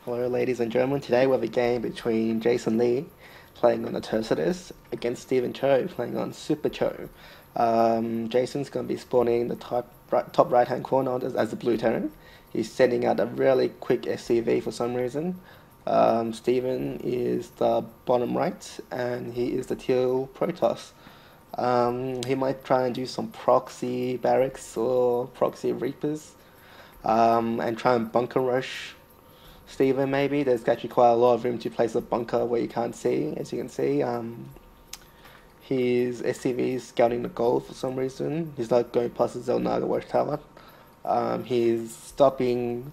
Hello, ladies and gentlemen. Today we have a game between Jason Lee playing on the Tercitus against Stephen Cho playing on Super Cho. Jason's going to be spawning the top right hand corner as the blue Terran. He's sending out a really quick SCV for some reason. Stephen is the bottom right and he is the teal Protoss. He might try and do some proxy barracks or proxy reapers and try and bunker rush Steven, maybe. There's actually quite a lot of room to place a bunker where you can't see, as you can see. His SCV is scouting the gold for some reason. He's not going past the Zelnaga watchtower. He's stopping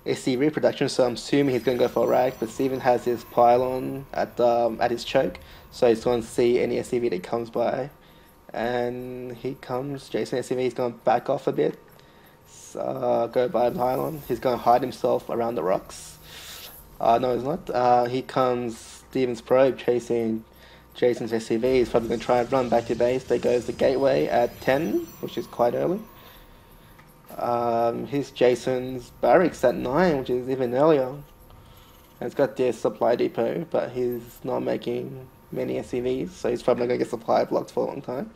SC reproduction, so I'm assuming he's going to go for a rag, but Steven has his pylon at his choke, so he's going to see any SCV that comes by. And he comes, Jason SCV is going to back off a bit. Go by the pylon. He's going to hide himself around the rocks. No, he's not. He comes Steven's probe chasing Jason's SCV. He's probably going to try and run back to base. There goes the gateway at 10, which is quite early. Here's Jason's barracks at 9, which is even earlier. And it's got their supply depot, but he's not making many SCVs, so he's probably going to get supply blocked for a long time.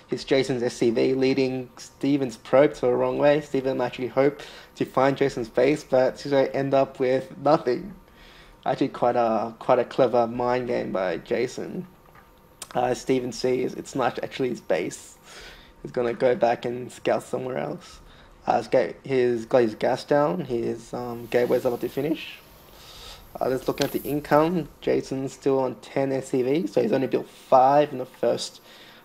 Here's Jason's SCV leading Steven's probe to the wrong way. Steven actually hoped to find Jason's base, but he's going to end up with nothing. Actually, quite a clever mind game by Jason. Steven sees it's not actually his base. He's going to go back and scout somewhere else. He's got his gas down. His gateway's about to finish. Let's look at the income. Jason's still on 10 SCV, so he's only built 5 in the first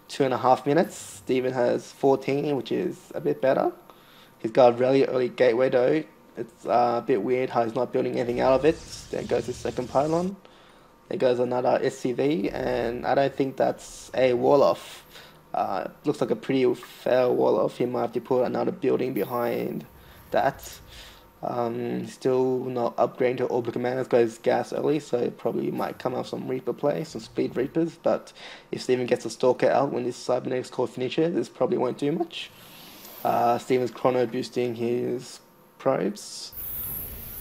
2.5 minutes. Steven has 14, which is a bit better. He's got a really early gateway though. It's a bit weird how he's not building anything out of it. There goes his second pylon. There goes another SCV, and I don't think that's a wall-off. Looks like a pretty fair wall-off. He might have to put another building behind that. Still not upgrading to Orbital Commanders, goes gas early, so probably might come out some Reaper play, some Speed Reapers, but if Steven gets a Stalker out when this Cybernetics core finishes, this probably won't do much. Steven's chrono boosting his probes.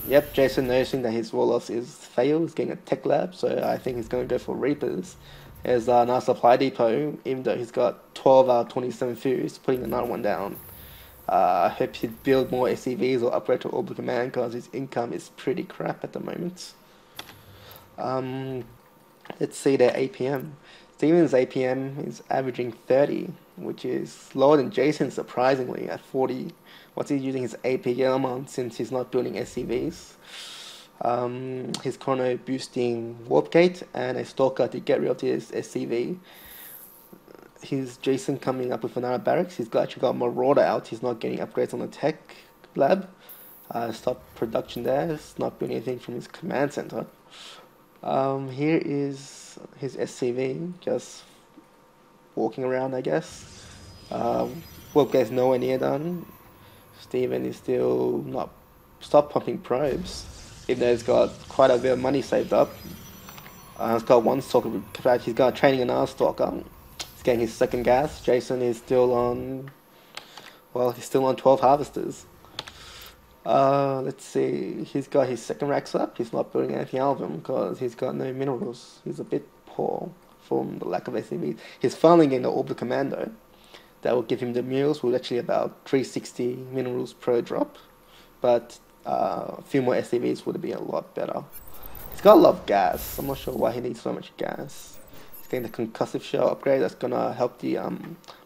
Yep, Jason noticing that his Warlock is failed, he's getting a tech lab, so I think he's going to go for Reapers. There's a nice supply depot, even though he's got 12 out of 27 fuse, putting another one down. I hope he'd build more SCVs or upgrade to Orbital Command because his income is pretty crap at the moment. Let's see their APM. Steven's APM is averaging 30, which is lower than Jason's surprisingly at 40. What's he using his APM on since he's not building SCVs? His chrono boosting Warp Gate and a Stalker to get rid of his SCV. Here's Jason coming up with another barracks. He's actually got Marauder out. He's not getting upgrades on the tech lab. Stop production there. He's not doing anything from his command center. Here is his SCV, just walking around, I guess. Warp Gate's nowhere near done. Steven is still not stopped pumping probes, even though he's got quite a bit of money saved up. He's got one stalker. He's got training another stalker. He's getting his second gas. Jason is still on, well, he's still on 12 harvesters. Let's see, he's got his second racks up. He's not building anything out of them because he's got no minerals. He's a bit poor from the lack of SCVs. He's finally getting the Orbital Commando. That will give him the minerals with actually about 360 minerals per drop. But a few more SCVs would be a lot better. He's got a lot of gas. I'm not sure why he needs so much gas. Getting the concussive shell upgrade that's gonna help the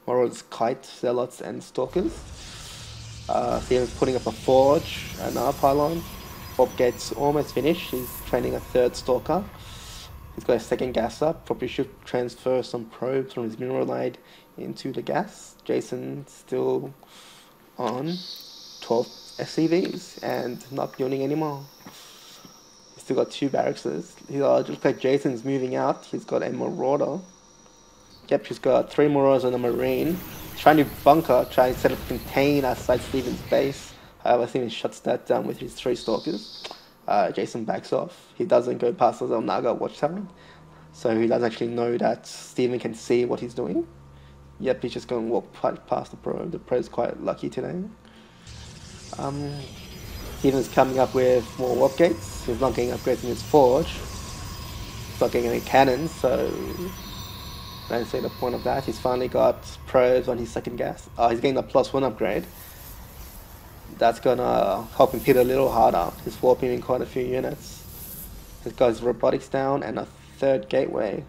Marauders, Kite, Zealots, and Stalkers. Steven's putting up a forge, another pylon. Bob Gates almost finished. He's training a third Stalker. He's got a second gas up. Probably should transfer some probes from his mineral node into the gas. Jason's still on 12 SCVs and not building anymore. Still got 2 barracks. He looks like Jason's moving out. He's got a Marauder. Yep, he's got 3 Marauders and a Marine. Trying to bunker, trying to set up a contain outside Steven's base. However, Steven shuts that down with his 3 Stalkers. Jason backs off. He doesn't go past the Zelnaga watchtower, so he doesn't actually know that Steven can see what he's doing. Yep, he's just going to walk past the pro. The pro's quite lucky today. Steven's coming up with more warp gates. He's not getting upgrades in his forge. He's not getting any cannons, so I don't see the point of that. He's finally got probes on his second gas. He's getting a +1 upgrade. That's gonna help him hit a little harder. He's warping in quite a few units. He's got his robotics down and a third gateway.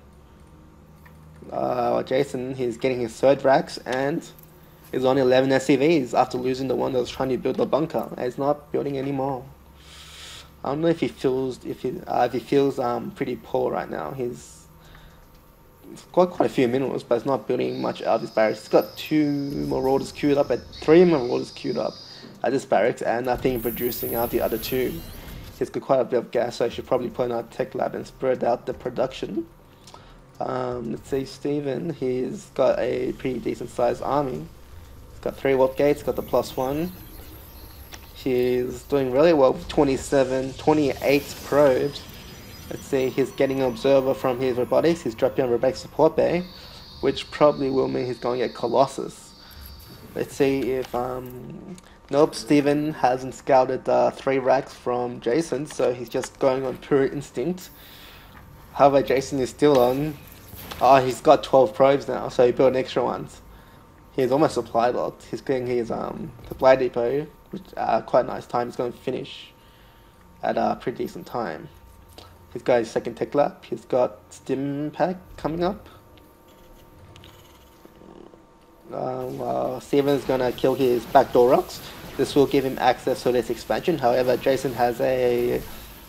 Jason, he's getting his third racks and is on 11 SCVs after losing the one that was trying to build the bunker. And he's not building anymore. I don't know if he feels pretty poor right now. He's got quite a few minerals, but he's not building much out of his barracks. He's got 2 marauders queued up, 3 marauders queued up at this barracks, and nothing producing out the other 2. He's got quite a bit of gas, so I should probably put in our tech lab and spread out the production. Let's see, Steven, he's got a pretty decent sized army. He's got 3 warp gates, got the +1. He's doing really well with 28 probes. Let's see, he's getting an observer from his robotics. He's dropping on robotics support bay, which probably will mean he's going to get Colossus. Let's see if nope, Steven hasn't scouted 3 racks from Jason, so he's just going on pure instinct. However, Jason is still on. He's got 12 probes now, so he built extra ones. He's almost supply locked. He's getting his supply depot, which quite a nice time. He's going to finish at a pretty decent time. He's got his second tech lab. He's got stim pack coming up. Steven's gonna kill his backdoor rocks. This will give him access to this expansion. However, Jason has a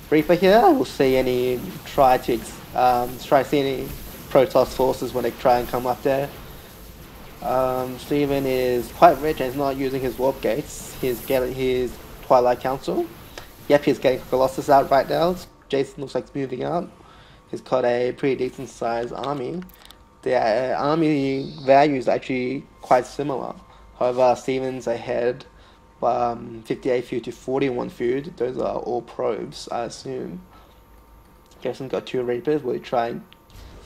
Reaper here. We'll see any try to see any Protoss forces when they try and come up there. Steven is quite rich and is not using his warp gates. He's getting his Twilight Council. Yep, he's getting Colossus out right now. Jason looks like he's moving out. He's got a pretty decent sized army. The army value is actually quite similar. However, Steven's ahead 58 food to 41 food. Those are all probes, I assume. Jason's got 2 Reapers. We'll try and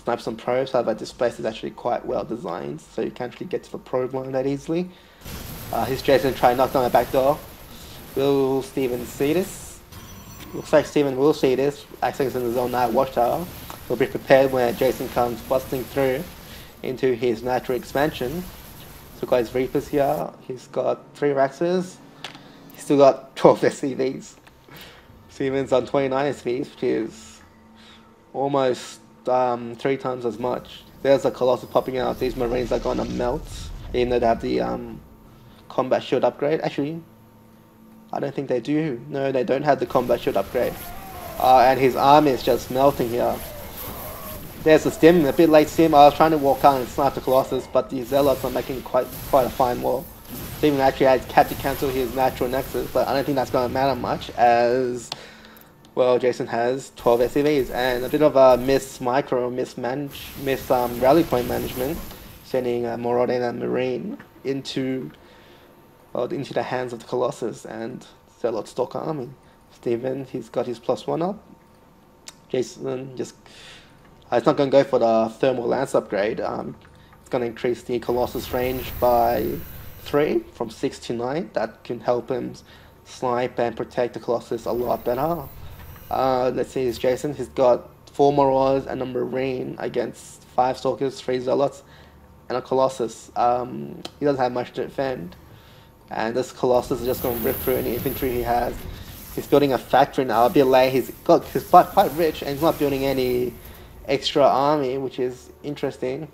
snipe some probes. However, this place is actually quite well designed, so you can't actually get to the probe line that easily. Here's Jason trying to knock down the back door. Will Steven see this? Looks like Steven will see this. Access in the Zone 9 watchtower. He'll be prepared when Jason comes busting through into his natural expansion. So got his Reapers here. He's got 3 Raxes. He's still got 12 SCVs. Steven's on 29 SCVs, which is almost 3 times as much. There's a Colossus popping out. These Marines are gonna melt, even though they have the combat shield upgrade. Actually, I don't think they do. No, they don't have the combat shield upgrade. And his army is just melting here. There's a stim, a bit late stim. I was trying to walk out and snipe the Colossus, but the Zealots are making quite a fine wall. Steven actually had to cancel his natural nexus, but I don't think that's going to matter much as, well, Jason has 12 SCVs and a bit of a miss rally point management, sending Marauder and Marine into the hands of the Colossus and Zealot Stalker army. Steven, he's got his +1 up. Jason just... it's not going to go for the Thermal Lance upgrade. It's going to increase the Colossus range by 3, from 6 to 9. That can help him snipe and protect the Colossus a lot better. Let's see, it's Jason. He's got 4 Marauders and a Marine against 5 Stalkers, 3 Zealots, and a Colossus. He doesn't have much to defend. And this Colossus is just going to rip through any infantry he has. He's building a factory now, a bit late. He's quite rich and he's not building any extra army, which is interesting.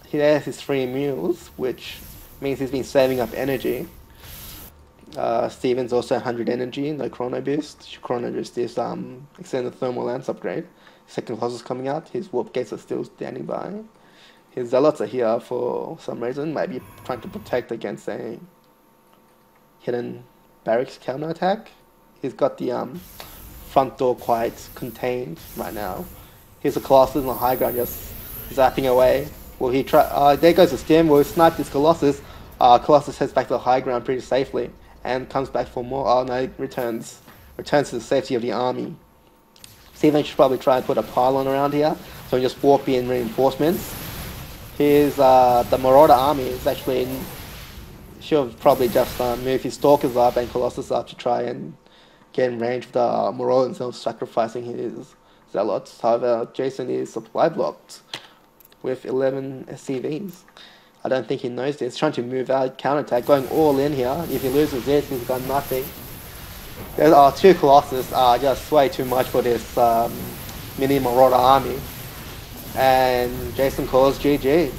He has his 3 mules, which means he's been saving up energy. Steven's also 100 energy, no chrono boost. Chrono boost is extended thermal lance upgrade. Second Colossus coming out. His warp gates are still standing by. His Zealots are here for some reason, maybe trying to protect against a hidden barracks counterattack. He's got the front door quite contained right now. Here's a Colossus on the high ground just zapping away. Will he try? There goes the stim. Will he snipe this Colossus? Colossus heads back to the high ground pretty safely and comes back for more. Oh no, returns to the safety of the army. Steven should probably try and put a pylon around here, so he just warp in reinforcements. Here's the Marauder army is actually should have probably just move his Stalkers up and Colossus up to try and get in range of the Marauder instead of sacrificing his Zealots. However, Jason is supply blocked with 11 SCVs. I don't think he knows this. He's trying to move out, counterattack, going all in here. If he loses this, he's got nothing. There are two Colossus are just way too much for this mini Marauder army. And Jason calls GG.